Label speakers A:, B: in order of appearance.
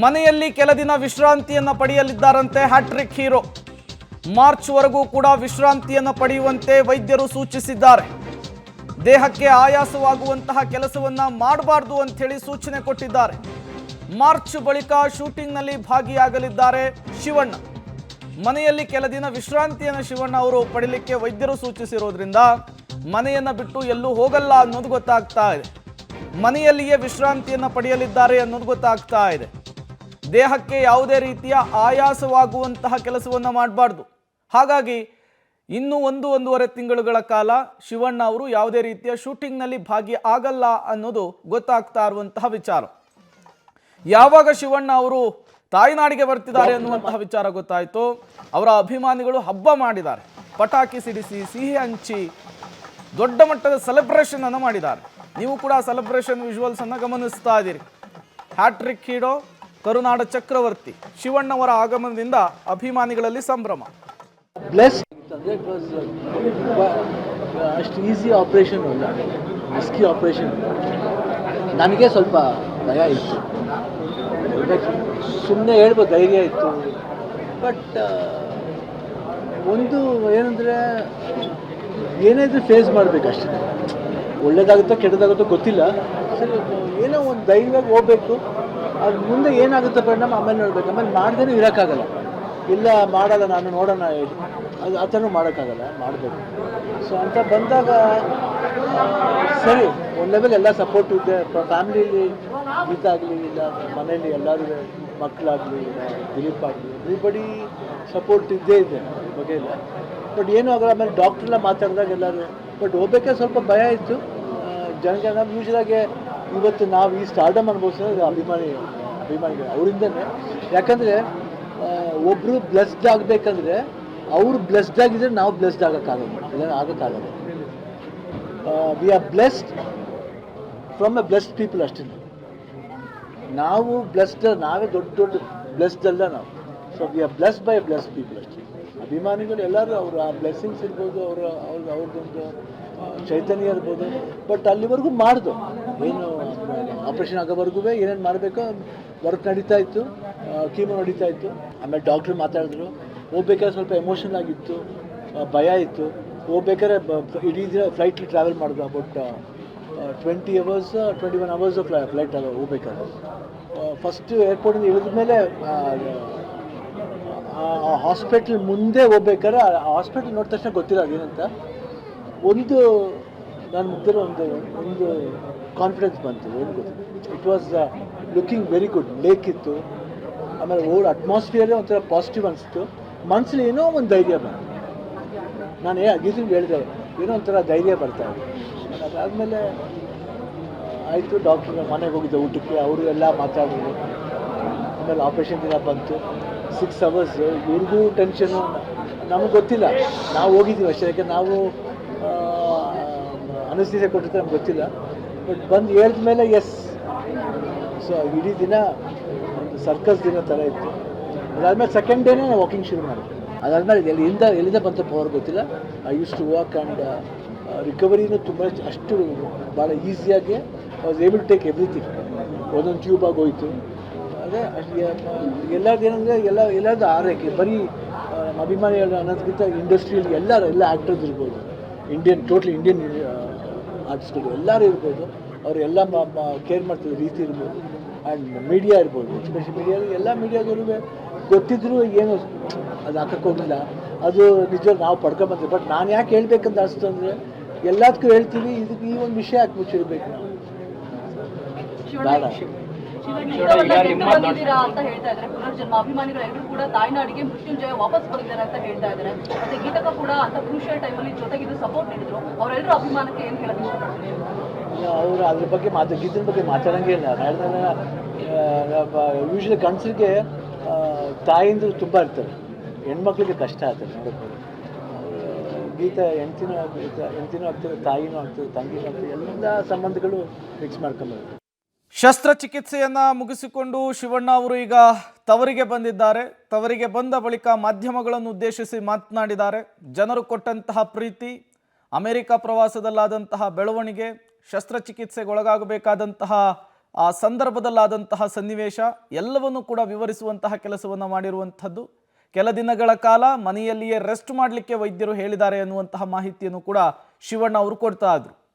A: ಮನೆಯಲ್ಲಿ ಕೆಲ ದಿನ ವಿಶ್ರಾಂತಿಯನ್ನು ಪಡೆಯಲಿದ್ದಾರಂತೆ ಹ್ಯಾಟ್ರಿಕ್ ಹೀರೋ. ಮಾರ್ಚ್ ವರೆಗೂ ಕೂಡ ವಿಶ್ರಾಂತಿಯನ್ನು ಪಡೆಯುವಂತೆ ವೈದ್ಯರು ಸೂಚಿಸಿದ್ದಾರೆ. ದೇಹಕ್ಕೆ ಆಯಾಸವಾಗುವಂತಹ ಕೆಲಸವನ್ನ ಮಾಡಬಾರದು ಅಂತ ಹೇಳಿ ಸೂಚನೆ ಕೊಟ್ಟಿದ್ದಾರೆ. ಮಾರ್ಚ್ ಬಳಿಕ ಶೂಟಿಂಗ್ನಲ್ಲಿ ಭಾಗಿಯಾಗಲಿದ್ದಾರೆ ಶಿವಣ್ಣ. ಮನೆಯಲ್ಲಿ ಕೆಲ ದಿನ ವಿಶ್ರಾಂತಿಯನ್ನು ಶಿವಣ್ಣ ಅವರು ಪಡೀಲಿಕ್ಕೆ ವೈದ್ಯರು ಸೂಚಿಸಿರೋದ್ರಿಂದ ಮನೆಯನ್ನು ಬಿಟ್ಟು ಎಲ್ಲೂ ಹೋಗಲ್ಲ ಅನ್ನೋದು ಗೊತ್ತಾಗ್ತಾ ಇದೆ. ಮನೆಯಲ್ಲಿಯೇ ವಿಶ್ರಾಂತಿಯನ್ನು ಪಡೆಯಲಿದ್ದಾರೆ ಅನ್ನೋದು ಗೊತ್ತಾಗ್ತಾ ಇದೆ. ದೇಹಕ್ಕೆ ಯಾವುದೇ ರೀತಿಯ ಆಯಾಸವಾಗುವಂತಹ ಕೆಲಸವನ್ನು ಮಾಡಬಾರ್ದು. ಹಾಗಾಗಿ ಇನ್ನು ಒಂದೂವರೆ ತಿಂಗಳುಗಳ ಕಾಲ ಶಿವಣ್ಣ ಅವರು ಯಾವುದೇ ರೀತಿಯ ಶೂಟಿಂಗ್ನಲ್ಲಿ ಭಾಗಿ ಆಗಲ್ಲ ಅನ್ನೋದು ಗೊತ್ತಾಗ್ತಾ ಇರುವಂತಹ ವಿಚಾರ. ಯಾವಾಗ ಶಿವಣ್ಣ ಅವರು ತಾಯ್ನಾಡಿಗೆ ಬರ್ತಿದ್ದಾರೆ ಅನ್ನುವಂತಹ ವಿಚಾರ ಗೊತ್ತಾಯಿತು, ಅವರ ಅಭಿಮಾನಿಗಳು ಹಬ್ಬ ಮಾಡಿದ್ದಾರೆ. ಪಟಾಕಿ ಸಿಡಿಸಿ, ಸಿಹಿ ಹಂಚಿ ದೊಡ್ಡ ಮಟ್ಟದ ಸೆಲೆಬ್ರೇಷನ್ ಅನ್ನು ಮಾಡಿದ್ದಾರೆ. ನೀವು ಕೂಡ ಸೆಲೆಬ್ರೇಷನ್ ವಿಜುವಲ್ಸ್ ಅನ್ನು ಗಮನಿಸ್ತಾ ಇದ್ದೀರಿ. ಹ್ಯಾಟ್ರಿಕ್ ಹೀರೋ ಕರುನಾಡ ಚಕ್ರವರ್ತಿ ಶಿವಣ್ಣವರ ಆಗಮನದಿಂದ ಅಭಿಮಾನಿಗಳಲ್ಲಿ ಸಂಭ್ರಮ.
B: ಅಷ್ಟು ಈಸಿ ಆಪರೇಷನ್ ಅಲ್ಲ, ರಿಸ್ಕಿ ಆಪರೇಷನ್. ನನಗೆ ಸ್ವಲ್ಪ ಭಯ ಇತ್ತು, ಸುಮ್ಮನೆ ಹೇಳ್ಬೋದು ಧೈರ್ಯ ಇತ್ತು. ಬಟ್ ಒಂದು ಏನಂದರೆ ಏನಾದರೂ ಫೇಸ್ ಮಾಡಬೇಕಷ್ಟೇ. ಒಳ್ಳೇದಾಗುತ್ತೋ ಕೆಟ್ಟದಾಗುತ್ತೋ ಗೊತ್ತಿಲ್ಲ. ಸರಿ, ಏನೋ ಒಂದು ಧೈರ್ಯವಾಗಿ ಹೋಗ್ಬೇಕು. ಅದು ಮುಂದೆ ಏನಾಗುತ್ತೆ ಪರಿಣಾಮ ಆಮೇಲೆ ನೋಡ್ಬೇಕು. ಆಮೇಲೆ ಮಾಡ್ದೇ ಇರೋಕ್ಕಾಗಲ್ಲ. ಇಲ್ಲ ಮಾಡಲ್ಲ ನಾನು ನೋಡೋಣ, ಅದು ಆ ಥರ ಮಾಡೋಕ್ಕಾಗಲ್ಲ, ಮಾಡಬೇಕು. ಸೊ ಅಂತ ಬಂದಾಗ ಸರಿ, ಒಂದು ಲೆವೆಲ್ ಎಲ್ಲ ಸಪೋರ್ಟ್ ಇದೆ. ಫ್ಯಾಮಿಲಿಯಲ್ಲಿ ಗೀತಾಗಲಿ ಇಲ್ಲ ಮನೆಯಲ್ಲಿ ಎಲ್ಲರೂ ಮಕ್ಕಳಾಗಲಿ ಇಲ್ಲ ದಿಲೀಪ್ ಆಗಲಿ ಎವ್ರಿಬಡಿ ಸಪೋರ್ಟ್ ಇದ್ದೇ ಇದೆ ಬಗ್ಗೆ ಇಲ್ಲ. ಬಟ್ ಏನೂ ಆಗಲ್ಲ. ಆಮೇಲೆ ಡಾಕ್ಟ್ರೆಲ್ಲ ಮಾತಾಡಿದಾಗ ಎಲ್ಲರೂ ಬಟ್ ಹೋಗ್ಬೇಕಾದ್ರೆ ಸ್ವಲ್ಪ ಭಯ ಇತ್ತು ಜನಕ್ಕೆ. ನಾವು ಯೂಶ್ವಲಾಗಿ ಇವತ್ತು ನಾವು ಈ ಸ್ಟಾರ್ಡಮ್ ಅನುಭವಿಸೋದು ಅಭಿಮಾನಿಗಳು ಅವರಿಂದನೇ. ಯಾಕಂದರೆ ಒಬ್ಬರು ಬ್ಲೆಸ್ಡ್ ಆಗಬೇಕಂದ್ರೆ ಅವರು ಬ್ಲೆಸ್ಡ್ ಆಗಿದ್ರೆ ನಾವು ಬ್ಲೆಸ್ಡ್ ಆಗೋಕ್ಕಾಗಲ್ಲ, ಇಲ್ಲ ಆಗೋಕ್ಕಾಗಲ್ಲ. We are blessed from a blessed people ಅಷ್ಟೇ. ನಾವು ಬ್ಲೆಸ್ಡ್, ನಾವೇ ದೊಡ್ಡ ಬ್ಲೆಸ್ಡ್ ಅಲ್ಲ ನಾವು. So we are blessed by blessed people ಅಷ್ಟೇ. ಅಭಿಮಾನಿಗಳು ಎಲ್ಲರೂ ಅವರು ಆ ಬ್ಲೆಸ್ಸಿಂಗ್ಸ್ ಇರ್ಬೋದು, ಅವ್ರದ್ದೊಂದು ಚೈತನ್ಯ ಇರ್ಬೋದು. ಬಟ್ ಅಲ್ಲಿವರೆಗೂ ಮಾಡ್ದು, ಏನು ಆಪ್ರೇಷನ್ ಆಗೋವರೆಗೂ ಏನೇನು ಮಾಡಬೇಕೋ ವರ್ಕ್ ನಡೀತಾ ಇತ್ತು, ಕೀಮೋ ನಡೀತಾ ಇತ್ತು. ಆಮೇಲೆ ಡಾಕ್ಟ್ರು ಮಾತಾಡಿದ್ರು. ಹೋಗ್ಬೇಕಾದ್ರೆ ಸ್ವಲ್ಪ ಎಮೋಷನಲ್ ಆಗಿತ್ತು, ಭಯ ಇತ್ತು. ಹೋಗ್ಬೇಕಾದ್ರೆ ಇಡೀ ದಿನ ಫ್ಲೈಟ್ಲಿ ಟ್ರಾವೆಲ್ ಮಾಡಿದ್ರು. ಅಬೌಟ್ 21 ಅವರ್ಸ್ ಫ್ಲೈಟ್ ಹೋಗ್ಬೇಕಾದ್ರೆ. ಫಸ್ಟ್ ಏರ್ಪೋರ್ಟಿಂದ ಇಳಿದ ಮೇಲೆ ಹಾಸ್ಪಿಟ್ಲ್ ಮುಂದೆ ಹೋಗ್ಬೇಕಾದ್ರೆ ಆ ಹಾಸ್ಪಿಟ್ಲ್ ನೋಡಿದ ತಕ್ಷಣ ಗೊತ್ತಿಲ್ಲ ಅದೇನಂತ. ಒಂದು ನನ್ನ ಮುಗ್ದಿರೋ ಒಂದು ಕಾನ್ಫಿಡೆನ್ಸ್ ಬಂತು. ಏನು ಗೊತ್ತಿಲ್ಲ, it was looking very good. Lake ಇತ್ತು, ಆಮೇಲೆ ಓಲ್ಡ್ ಅಟ್ಮಾಸ್ಫಿಯರೇ ಒಂಥರ ಪಾಸಿಟಿವ್ ಅನಿಸ್ತು. ಮನಸ್ಸಲ್ಲಿ ಏನೋ ಒಂದು ಧೈರ್ಯ ಬಂತು. ನಾನು ಗೀತಿಗೆ ಹೇಳಿದೆ ಏನೋ ಒಂಥರ ಧೈರ್ಯ ಬರ್ತಾಯಿದೆ. ಅದಾದಮೇಲೆ ಆಯಿತು, ಡಾಕ್ಟ್ರ್ ಮನೆಗೆ ಹೋಗಿದ್ದೆ ಊಟಕ್ಕೆ, ಅವರು ಎಲ್ಲ ಮಾತಾಡಿದ್ರು. ಆಮೇಲೆ ಆಪ್ರೇಷನ್ ದಿನ ಬಂತು, 6 ಅವರ್ಸ್. ಇವ್ರಿಗೂ ಟೆನ್ಷನು, ನಮಗೆ ಗೊತ್ತಿಲ್ಲ. ನಾವು ಹೋಗಿದ್ದೀವಿ ಅಷ್ಟೇ, ಯಾಕೆ ನಾವು ಅನಸ್ತೀಸಿಯಾ ಕೊಟ್ಟಿರ್ತಾರೆ ನಮ್ಗೆ ಗೊತ್ತಿಲ್ಲ. ಬಟ್ ಬಂದು ಹೇಳಿದ ಮೇಲೆ ಎಸ್. ಸೊ ಇಡೀ ದಿನ ಒಂದು ಸರ್ಕಸ್ ದಿನ ಥರ ಇತ್ತು. ಅದಾದಮೇಲೆ ಸೆಕೆಂಡ್ ಡೇನೇ ನಾವು ವಾಕಿಂಗ್ ಶುರು ಮಾಡಿದ್ವಿ. ಅದಾದಮೇಲೆ ಎಲ್ಲಿಂದ ಬಂತ ಪವರ್ ಗೊತ್ತಿಲ್ಲ. I use to walk and ರಿಕವರಿನೂ ತುಂಬ ಅಷ್ಟು ಭಾಳ ಈಸಿಯಾಗಿ I was able to take everything. ಒಂದೊಂದು ಟ್ಯೂಬ್ ಆಗೋಯ್ತು. ಅದೇ ಎಲ್ಲರದ್ದೇನೆಂದರೆ ಎಲ್ಲರದ್ದು ಆರೈಕೆ. ಬರೀ ನಮ್ಮ ಅಭಿಮಾನಿಗಳು ಅನ್ನೋದಕ್ಕಿಂತ ಇಂಡಸ್ಟ್ರಿಯಲ್ಲಿ ಎಲ್ಲ ಆ್ಯಕ್ಟರ್ಸ್ ಇರ್ಬೋದು, ಟೋಟ್ಲಿ ಇಂಡಿಯನ್ ಆರ್ಟಿಸ್ಟ್ಗಳು ಎಲ್ಲರೂ ಇರ್ಬೋದು. ಅವರೆಲ್ಲ ಕೇರ್ ಮಾಡ್ತಿದ್ದ ರೀತಿ ಇರ್ಬೋದು. ಆ್ಯಂಡ್ ಮೀಡಿಯಾ ಇರ್ಬೋದು, ಎಸ್ಪೆಷಲಿ ಮೀಡಿಯಾದಲ್ಲಿ ಎಲ್ಲ ಮೀಡಿಯಾದಲ್ಲೂ ಗೊತ್ತಿದ್ದರೂ ಏನು ಅದು ಹಾಕಕ್ಕೆ ಹೋಗಲಿಲ್ಲ. ಅದು ನಿಜವಾಗಿ ನಾವು ಪಡ್ಕೊಂಬಂತೀವಿ. ಬಟ್ ನಾನು ಯಾಕೆ ಹೇಳ್ಬೇಕಂತ ಅನಿಸ್ತು ಅಂದರೆ ಎಲ್ಲದಕ್ಕೂ ಹೇಳ್ತೀವಿ, ಇದಕ್ಕೆ ಈ ಒಂದು ವಿಷಯ ಯಾಕೆ ಮುಚ್ಚಿಡ್ಬೇಕು ನಾವು ಬೇಡ.
C: ಅಂತ ಹೇಳ್ತಾ ಇದ್ದಾರೆ ಪುನರ್ಜನ್ಮ. ಅಭಿಮಾನಿಗಳು ಎಲ್ಲರೂ ಕೂಡ ತಾಯ್ನಾಡಿಗೆ ಮೃತ್ಯುಂಜಯ ವಾಪಸ್ ಬಂದಿದ್ದಾರೆ ಅಂತ ಹೇಳ್ತಾ ಇದ್ದಾರೆ. ಮತ್ತೆ ಗೀತಕ್ಕ ಕೂಡ ಅಂತ ಕ್ರೂಷಿಯಲ್ ಟೈಮಲ್ಲಿ ಜೊತೆಗಿದ್ದು ಸಪೋರ್ಟ್ ನೀಡಿದ್ರು. ಅವರೆಲ್ಲರೂ ಅಭಿಮಾನಕ್ಕೆ ಏನು ಹೇಳಕ್ಕೆ ಇಷ್ಟಪಡ್ತಾರೆ?
B: ಅವರು ಅದ್ರ ಬಗ್ಗೆ ಗೀತದ ಬಗ್ಗೆ ಮಾತಾಡೋಂಗೆ ಇಲ್ಲ. ಯೂಶ್ವಲಿ ಗಂಡಸರಿಗೆ ತಾಯಿಂದರು ತುಂಬ ಇರ್ತಾರೆ, ಹೆಣ್ಮಕ್ಳಿಗೆ ಕಷ್ಟ ಆಗ್ತದೆ ನೋಡೋಕ್ಕೆ. ಗೀತ ಹೆಂಡ್ತಿನೂ ಆಗ್ತದೆ, ತಾಯಿನೂ ಆಗ್ತದೆ, ತಂಗಿನೂ ಆಗ್ತದೆ, ಎಲ್ಲ ಸಂಬಂಧಗಳು ಮಿಕ್ಸ್ ಮಾಡ್ಕೊಂಬರ್ತಾರೆ.
A: ಶಸ್ತ್ರಚಿಕಿತ್ಸೆಯನ್ನು ಮುಗಿಸಿಕೊಂಡು ಶಿವಣ್ಣ ಅವರು ಈಗ ತವರಿಗೆ ಬಂದಿದ್ದಾರೆ. ತವರಿಗೆ ಬಂದ ಬಳಿಕ ಮಾಧ್ಯಮಗಳನ್ನು ಉದ್ದೇಶಿಸಿ ಮಾತನಾಡಿದ್ದಾರೆ. ಜನರು ಕೊಟ್ಟಂತಹ ಪ್ರೀತಿ, ಅಮೆರಿಕ ಪ್ರವಾಸದಲ್ಲಾದಂತಹ ಬೆಳವಣಿಗೆ, ಶಸ್ತ್ರಚಿಕಿತ್ಸೆಗೊಳಗಾಗಬೇಕಾದಂತಹ ಆ ಸಂದರ್ಭದಲ್ಲಾದಂತಹ ಸನ್ನಿವೇಶ ಎಲ್ಲವನ್ನು ಕೂಡ ವಿವರಿಸುವಂತಹ ಕೆಲಸವನ್ನು ಮಾಡಿರುವಂಥದ್ದು. ಕೆಲ ದಿನಗಳ ಕಾಲ ಮನೆಯಲ್ಲಿಯೇ ರೆಸ್ಟ್ ಮಾಡಲಿಕ್ಕೆ ವೈದ್ಯರು ಹೇಳಿದ್ದಾರೆ ಅನ್ನುವಂತಹ ಮಾಹಿತಿಯನ್ನು ಕೂಡ ಶಿವಣ್ಣ ಅವರು ಕೊಡ್ತಾ ಇದ್ರು.